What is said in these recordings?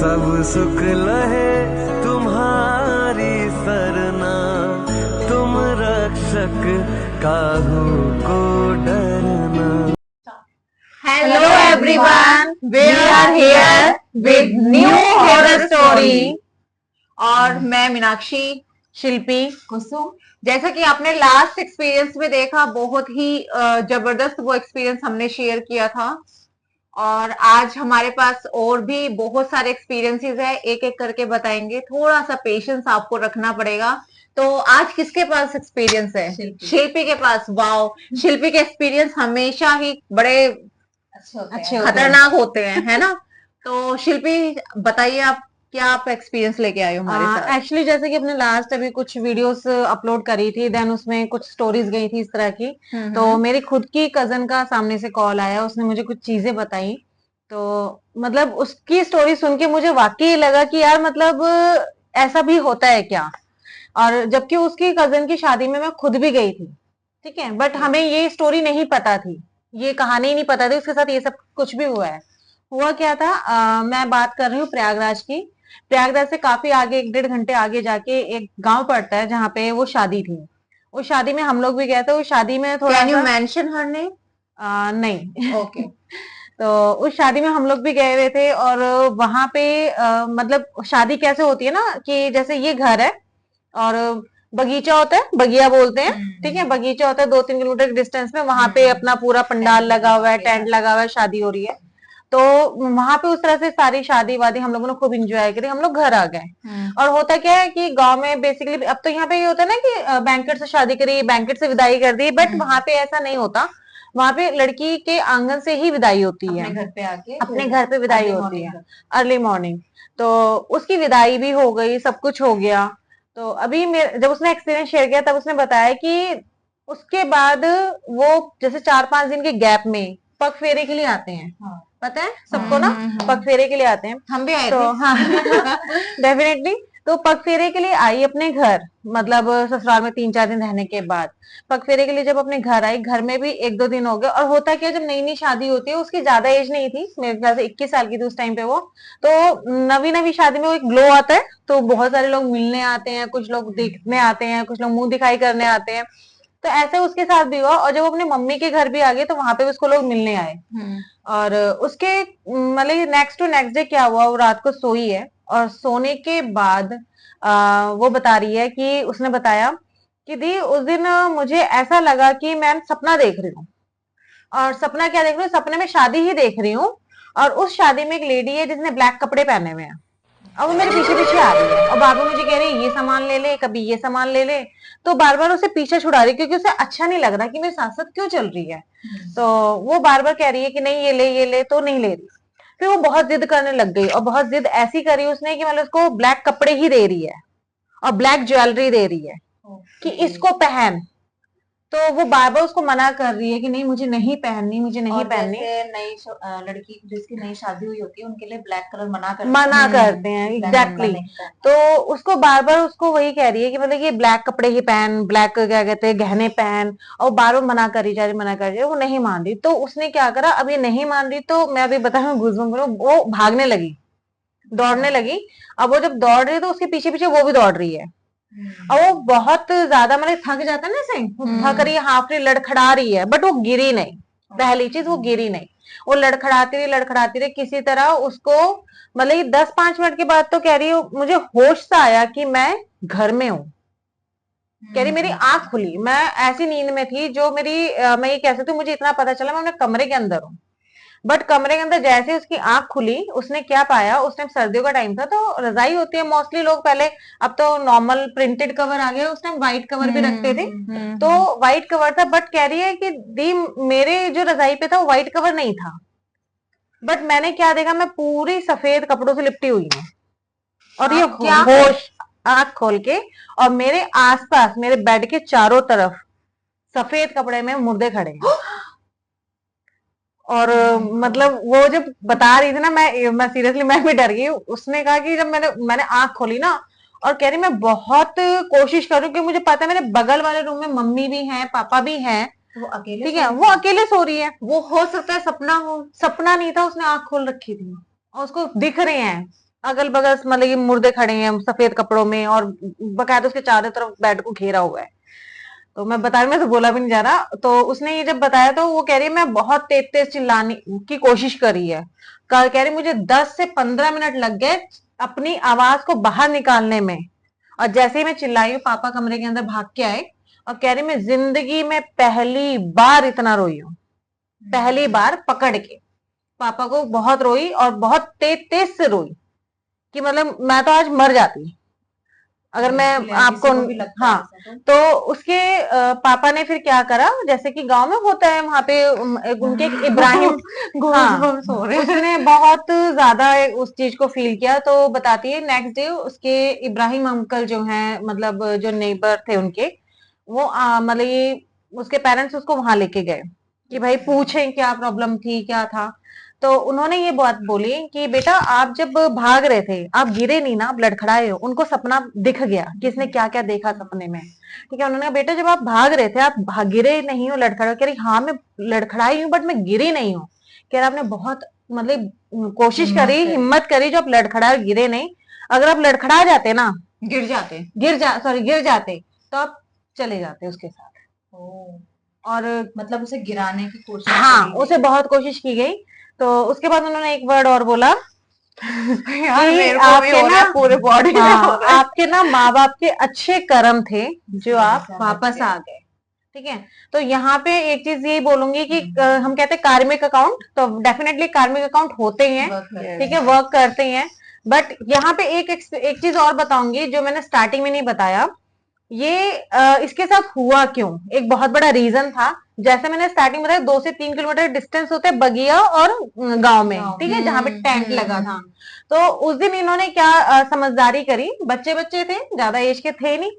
सब सुख लहे तुम्हारी सरना, तुम रक्षक काहू को डरना। Hello everyone, we are here with new horror story। और मैं मीनाक्षी, शिल्पी, कुसुम। जैसा कि आपने लास्ट एक्सपीरियंस में देखा, बहुत ही जबरदस्त वो एक्सपीरियंस हमने शेयर किया था। और आज हमारे पास और भी बहुत सारे एक्सपीरियंसेस है, एक एक करके बताएंगे। थोड़ा सा पेशेंस आपको रखना पड़ेगा। तो आज किसके पास एक्सपीरियंस है? शिल्पी के पास। वाओ, शिल्पी के एक्सपीरियंस हमेशा ही बड़े अच्छे खतरनाक होते हैं, है ना? तो शिल्पी बताइए, आप क्या आप एक्सपीरियंस लेके आए हो हमारे साथ? एक्चुअली जैसे कि अपने लास्ट अभी कुछ वीडियोस अपलोड करी थी, देन उसमें कुछ स्टोरीज गई थी इस तरह की। तो मेरी खुद की कजन का सामने से कॉल आया, उसने मुझे कुछ चीजें बताई। तो मतलब उसकी स्टोरी सुन के मुझे वाकई लगा कि यार मतलब ऐसा भी होता है क्या। और जबकि उसकी कजन की शादी में मैं खुद भी गई थी, ठीक है, बट हमें ये स्टोरी नहीं पता थी, ये कहानी नहीं पता थी उसके साथ ये सब कुछ भी हुआ है। हुआ क्या था, मैं बात कर रही हूँ प्रयागराज की। प्रयागराज से काफी आगे, 1-1.5 घंटे आगे जाके एक गांव पड़ता है जहाँ पे वो शादी थी। उस शादी में हम लोग भी गए थे। उस शादी में थोड़ा can you mention her name? नहीं। ओके। तो उस शादी में हम लोग भी गए हुए थे। और वहां पे मतलब शादी कैसे होती है ना, कि जैसे ये घर है और बगीचा होता है, बगिया बोलते हैं, ठीक है, बगीचा होता है 2-3 किलोमीटर के डिस्टेंस में। वहां पे अपना पूरा पंडाल लगा हुआ है, टेंट लगा हुआ है, शादी हो रही है। तो वहां पे उस तरह से सारी शादी वादी हम लोगों ने खूब इंजॉय करी। हम लोग घर आ गए। और होता क्या है कि गांव में बेसिकली अब तो यहाँ पे ये होता है ना कि बैंकेट से शादी करी, बैंकेट से विदाई कर दी, बट वहां पे ऐसा नहीं होता। वहां पे लड़की के आंगन से ही विदाई होती है, अपने घर पे आके, अपने घर पे विदाई होती है, अर्ली मॉर्निंग। तो उसकी विदाई भी हो गई, सब कुछ हो गया। तो अभी जब उसने एक्सपीरियंस शेयर किया तब उसने बताया कि उसके बाद वो जैसे 4-5 दिन के गैप में पग फेरे के लिए आते हैं। हाँ। पता है सबको ना, पग फेरे के लिए आते हैं। हम भी आए तो थे। हाँ, डेफिनेटली। तो पग फेरे के लिए आई अपने घर, मतलब ससुराल में 3-4 दिन रहने के बाद पग फेरे के लिए जब अपने घर आई, घर में भी 1-2 दिन हो गए। और होता क्या, जब नई नई शादी होती है, उसकी ज्यादा एज नहीं थी, मेरे ख्याल से 21 साल की थी उस टाइम पे वो। तो नवी नवी शादी में वो एक ग्लो आता है, तो बहुत सारे लोग मिलने आते हैं, कुछ लोग देखने आते हैं, कुछ लोग मुंह दिखाई करने आते हैं। तो ऐसे उसके साथ भी हुआ। और जब अपने मम्मी के घर भी आ गए तो वहां पे भी उसको लोग मिलने आए। और उसके मतलब नेक्स्ट टू नेक्स्ट डे क्या हुआ, वो रात को सोई है और सोने के बाद वो बता रही है कि उसने बताया कि दी उस दिन मुझे ऐसा लगा कि मैं सपना देख रही हूँ। और सपना क्या देख रही हूँ, सपने में शादी ही देख रही हूँ। और उस शादी में एक लेडी है जिसने ब्लैक कपड़े पहने हुए हैं, और वो मेरे पीछे पीछे आ रही है। और बार बार मुझे कह रही है ये सामान ले ले, कभी ये सामान ले ले। तो बार बार उसे पीछे छुड़ा रही, क्योंकि उसे अच्छा नहीं लग रहा कि मेरे साथ साथ क्यों चल रही है। तो वो बार बार कह रही है कि नहीं ये ले ये ले, तो नहीं ले रही। फिर वो बहुत जिद करने लग गई, और बहुत जिद ऐसी करी उसने कि मतलब उसको ब्लैक कपड़े ही दे रही है और ब्लैक ज्वेलरी दे रही है कि इसको पहन। तो वो बार बार उसको मना कर रही है कि नहीं मुझे नहीं पहननी, मुझे नहीं पहननी। नई लड़की जिसकी नई शादी हुई होती है उनके लिए ब्लैक कलर मना करते हैं, एग्जैक्टली। तो उसको बार बार उसको वही कह रही है कि मतलब ये ब्लैक कपड़े ही पहन, ब्लैक क्या कहते हैं गहने पहन। और बार बार मना करी जा रही, मना कर रही है, वो नहीं मान रही। तो उसने क्या करा, अब ये नहीं मान रही तो मैं अभी बता रही हूँ, वो भागने लगी, दौड़ने लगी। अब वो जब दौड़ रही है तो उसके पीछे पीछे वो भी दौड़ रही है। और वो बहुत ज्यादा मतलब थक जाता है ना, ऐसे थक रही है, हाफ रही, लड़खड़ा रही है, बट वो गिरी नहीं। पहली चीज, वो गिरी नहीं। वो लड़खड़ाती रही किसी तरह उसको। मतलब ये 10-5 मिनट के बाद तो कह रही है मुझे होश सा आया कि मैं घर में हूँ। कह रही मेरी आंख खुली, मैं ऐसी नींद में थी जो मेरी मैं ये कह सकती हूँ, मुझे इतना पता चला मैं अपने कमरे के अंदर हूँ। बट कमरे के अंदर जैसे उसकी आंख खुली, उसने क्या पाया, उस टाइम सर्दियों का टाइम था, तो रजाई होती है मोस्टली लोग पहले, अब तो नॉर्मल प्रिंटेड कवर आ गया, उस टाइम व्हाइट कवर भी रखते थे। तो व्हाइट कवर था, बट कह रही है कि दी मेरे जो रजाई पे था वो व्हाइट कवर नहीं था। बट मैंने क्या देखा, मैं पूरी सफेद कपड़ों से लिपटी हुई हूँ। और ये होश, आंख खोल के, और मेरे आसपास मेरे बेड के चारों तरफ सफेद कपड़े में मुर्दे खड़े हैं। और मतलब वो जब बता रही थी ना, मैं सीरियसली मैं भी डर गई। उसने कहा कि जब मैंने आंख खोली ना, और कह रही मैं बहुत कोशिश करूं कि मुझे पता है मेरे बगल वाले रूम में मम्मी भी हैं, पापा भी हैं, वो अकेले, ठीक है, वो अकेले सो रही है। वो हो सकता है सपना हो। सपना नहीं था, उसने आंख खोल रखी थी और उसको दिख रहे हैं अगल बगल मतलब ये मुर्दे खड़े हैं सफेद कपड़ों में, और बकायदा उसके चारों तरफ बेड को घेरा हुआ है। तो मैं बता रही, मैं तो बोला भी नहीं जा रहा। तो उसने ये जब बताया तो वो कह रही है मैं बहुत तेज तेज चिल्लाने की कोशिश करी है, कह रही मुझे 10 से 15 मिनट लग गए अपनी आवाज को बाहर निकालने में। और जैसे ही मैं चिल्लाई, पापा कमरे के अंदर भाग के आए और कह रही मैं जिंदगी में पहली बार इतना रोई हूँ, पहली बार पकड़ के पापा को बहुत रोई, और बहुत तेज तेज से रोई कि मतलब मैं तो आज मर जाती अगर मैं आपको। हाँ, तो उसके पापा ने फिर क्या करा, जैसे कि गांव में होता है वहां पे उनके एक इब्राहिम हाँ, उसने बहुत ज्यादा उस चीज को फील किया। तो बताती है नेक्स्ट डे उसके इब्राहिम अंकल जो हैं, मतलब जो नेबर थे उनके, वो मतलब ये उसके पेरेंट्स उसको वहां लेके गए कि भाई पूछें क्या प्रॉब्लम थी, क्या था। तो उन्होंने ये बात बोली कि बेटा आप जब भाग रहे थे आप गिरे नहीं ना, आप लड़खड़ाए हो। उनको सपना दिख गया कि इसने क्या क्या देखा सपने में, ठीक है। उन्होंने कहा बेटा जब आप भाग रहे थे आप गिरे नहीं हो, लड़खड़ाए। कह रही हाँ मैं लड़खड़ाई हूँ बट मैं गिरी नहीं हूँ। कह रहा आपने बहुत मतलब कोशिश करी, हिम्मत करी, जो आप लड़खड़ाए गिरे नहीं। अगर आप लड़खड़ा जाते ना, गिर जाते तो आप चले जाते उसके साथ। और मतलब उसे गिराने की कोशिश हाँ, करी उसे बहुत कोशिश की गई। तो उसके बाद उन्होंने एक वर्ड और बोला यार कि मेरे को भी हो रहा है पूरे बॉडी में हो हाँ, रहा है। आपके ना माँ बाप के अच्छे कर्म थे जो आप वापस आ गए, ठीक है। तो यहाँ पे एक चीज यही बोलूंगी कि हम कहते हैं कार्मिक अकाउंट, तो डेफिनेटली कार्मिक अकाउंट होते ही हैं, ठीक है, वर्क करते हैं। बट यहाँ पे एक चीज और बताऊंगी जो मैंने स्टार्टिंग में नहीं बताया। ये इसके साथ हुआ क्यों, एक बहुत बड़ा रीजन था। जैसे मैंने स्टार्टिंग बताया 2 से 3 किलोमीटर डिस्टेंस होते हैं बगिया और गांव में, ठीक है, जहां पे टेंट लगा था। तो उस दिन इन्होंने क्या समझदारी करी, बच्चे बच्चे थे, ज्यादा एज के थे नहीं,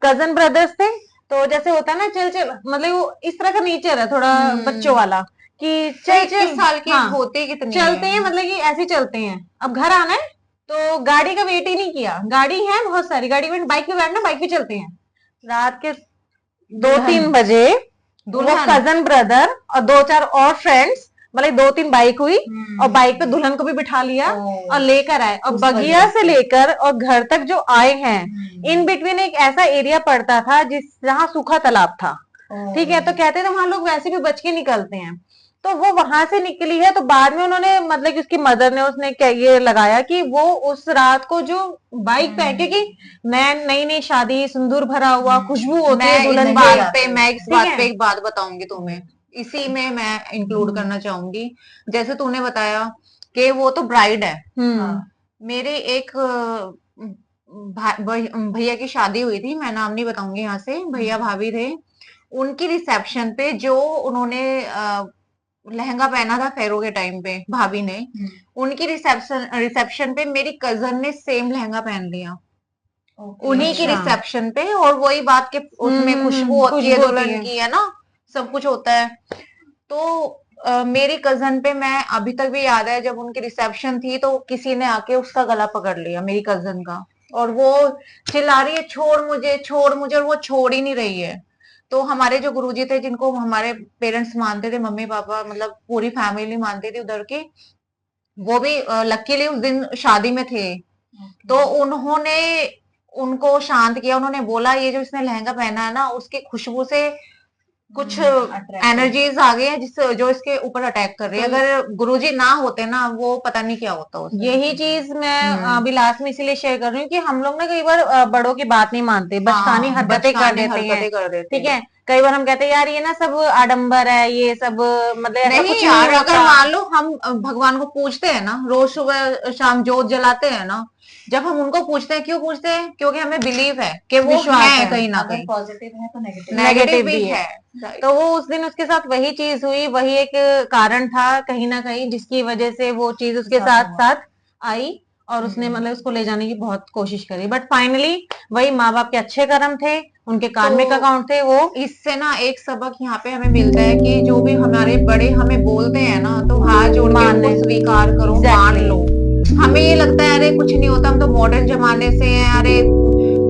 कजन ब्रदर्स थे। तो जैसे होता है ना चल चल, मतलब वो इस तरह का नेचर है थोड़ा बच्चों वाला कि चल चल। 21 साल की हाँ, होते कितनी चलते हैं, मतलब कि ऐसे चलते हैं। अब घर आना है तो गाड़ी का वेट ही नहीं किया, गाड़ी है बहुत सारी, गाड़ी में बाइक पे बैठना, बाइक पे चलते हैं। रात के 2-3 बजे वो कजन ब्रदर और 2-4 और फ्रेंड्स, मतलब 2-3 बाइक हुई और बाइक पे दुल्हन को भी बिठा लिया और लेकर आए, और बगिया से लेकर और घर तक जो आए हैं, इन बिटवीन एक ऐसा एरिया पड़ता था जहाँ सूखा तालाब था, ठीक है। तो कहते थे वहां लोग वैसे भी बच के निकलते हैं। तो वो वहां से निकली है। तो बाद में उन्होंने मतलब कि उसकी मदर ने उसने क्या ये लगाया कि वो उस रात को जो बाइक पे, क्योंकि मैं नई नई शादी, सिंदूर भरा हुआ, खुशबू होती है दुल्हन की। मैं इस बात पे एक बात बताऊंगी तुम्हें, इसी में मैं इंक्लूड करना चाहूंगी। जैसे तूने बताया कि वो तो ब्राइड है। मेरे एक भैया की शादी हुई थी, मैं नाम नहीं बताऊंगी यहाँ से, भैया भाभी थे। उनकी रिसेप्शन पे जो उन्होंने लहंगा पहना था फेरो के टाइम पे भाभी ने, उनकी रिसेप्शन पे मेरी कजन ने सेम लहंगा पहन लिया उन्हीं की रिसेप्शन पे। और वही बात के उसमें खुशबू होती है दुल्हन की, है ना, सब कुछ होता है। तो मेरी कजन पे मैं अभी तक भी याद है, जब उनकी रिसेप्शन थी तो किसी ने आके उसका गला पकड़ लिया मेरी कजन का, और वो चिल्ला रही है छोड़ मुझे छोड़ मुझे, और वो छोड़ ही नहीं रही है। तो हमारे जो गुरुजी थे, जिनको हमारे पेरेंट्स मानते थे, मम्मी पापा मतलब पूरी फैमिली मानती थी उधर की, वो भी लकीली उस दिन शादी में थे। तो उन्होंने उनको शांत किया, उन्होंने बोला ये जो इसने लहंगा पहना है ना, उसकी खुशबू से कुछ एनर्जीज आ गई है जिससे जो इसके ऊपर अटैक कर रही है। अगर गुरुजी ना होते ना, वो पता नहीं क्या होता उसमें। यही चीज मैं अभी लास्ट में इसीलिए शेयर कर रही हूँ कि हम लोग ना कई बार बड़ों की बात नहीं मानते, बचकानी हरकतें कर देते हैं, ठीक है। कई बार हम कहते हैं यार ये ना सब आडंबर है, ये सब मतलब ऐसा नहीं कुछ यार, नहीं अगर होता। मान लो हम भगवान को पूजते हैं ना, रोज सुबह शाम जोत जलाते हैं ना, जब हम उनको पूछते हैं, क्यों पूछते हैं? क्योंकि हमें बिलीव है कि वो है कहीं ना कहीं, पॉजिटिव है तो नेगेटिव भी है। तो वो उस दिन उसके साथ वही चीज हुई, वही एक कारण था कहीं ना कहीं जिसकी वजह से वो चीज उसके साथ साथ आई, और उसने मतलब उसको ले जाने की बहुत कोशिश करी। बट फाइनली वही माँ बाप के अच्छे कर्म थे, उनके कार्मिक अकाउंट थे वो। इससे ना एक सबक यहाँ पे हमें मिलता है कि जो भी हमारे बड़े हमें बोलते हैं ना, तो हाथ जोड़ के उनको स्वीकार करो, मान लो। हमें ये लगता है अरे कुछ नहीं होता, हम तो मॉडर्न जमाने से हैं, अरे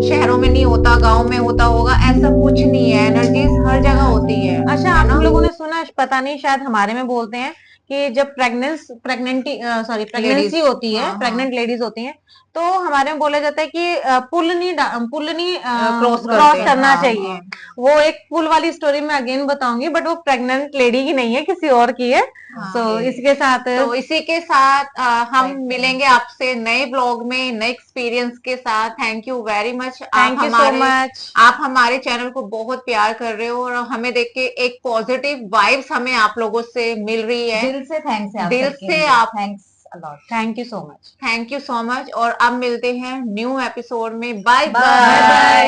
शहरों में नहीं होता, गांव में होता होगा, ऐसा कुछ नहीं है। एनर्जीज हर जगह होती है। अच्छा, आप लोगों ने सुना, पता नहीं शायद हमारे में बोलते हैं कि जब प्रेगनेंसी होती है, हाँ, प्रेग्नेंट लेडीज होती हैं, तो हमारे में बोला जाता है कि पुल नहीं क्रॉस क्रॉस करते हैं, करना हाँ, चाहिए। हाँ। वो एक पुल वाली स्टोरी मैं अगेन बताऊंगी, बट वो प्रेग्नेंट लेडी की नहीं है, किसी और की है। हाँ, सो इसके साथ तो इसी के साथ हम मिलेंगे आपसे नए ब्लॉग में नए एक्सपीरियंस के साथ। Thank you very much. Thank you so much. आप हमारे चैनल को बहुत प्यार कर रहे हो और हमें देख के एक पॉजिटिव वाइब्स हमें आप लोगों से मिल रही है। दिल से थैंक्स है आप दिल सबके से लिए। आप thanks a lot. Thank you so much. Thank you so much. और अब मिलते हैं न्यू एपिसोड में। Bye Bye. बाय।